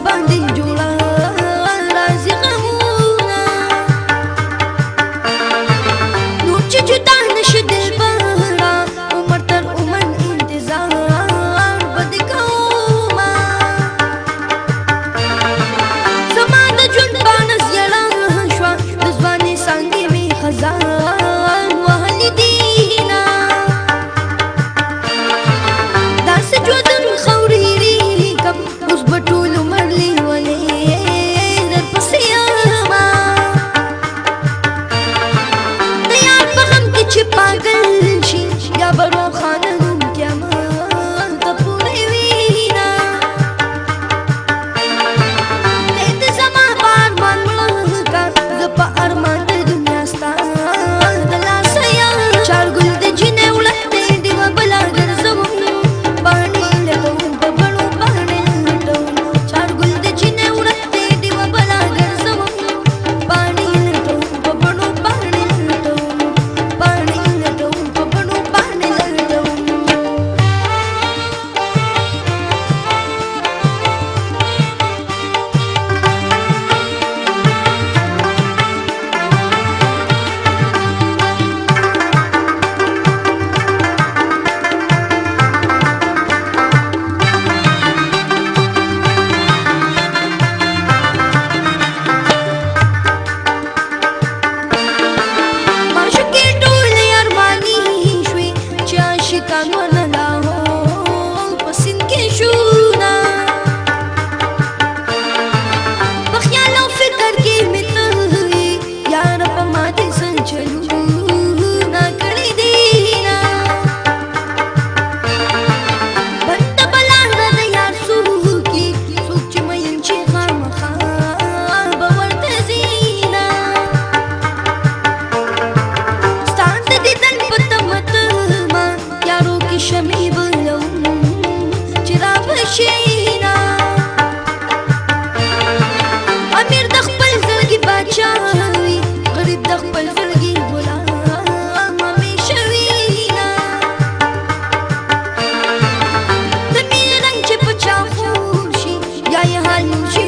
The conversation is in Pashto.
باندې جوړه راځي غمونه نو چې جدا نشي دلبره عمر تر عمر انتظار به دې کومه زما د ژوند باڼه زیړه شوه د ځوانۍ څانګې مې خزان وهلې دینه داسې ژوندون خورېږي کم اوس به ټول عمر لیونې درپسې یمه د یار په غم کې چې پاگل شي یا به روښانه نوم قیامت ته پورې وینه دی د زما په ارمان مړه کا زه په ارمان د دنیا ستا د لاسه یم چارګل د جینۍ وړک دی ډېوه بله ګرځوم پاڼې لټوم په بڼو پاڼې لټوم چارګل د جینۍ وړک دی ډېوه بله ګرځوم پاڼې لټوم په بڼو پاڼې لټوم پاڼې لټوم په بڼو پاڼې لټوم معشوقې ټولې ارماني شوې چې عاشقان ونه لاهو په سیند کې شونه په خیال او فکر کې مې ته یې یاره په ما دې څه چلونه کړي دینه بنده بلا نه د یار څوکي څوک چې مین چې خامخا به ورته ځینه ستا د دیدن په تمه تمه یارو کې شمعې بلوم چې را بشینه امیر د خپل زړګي باچا وي غریب د خپل زړګي غلام همیشه وینه د مینې رنګ چې په چا خور شي یا یې حال شي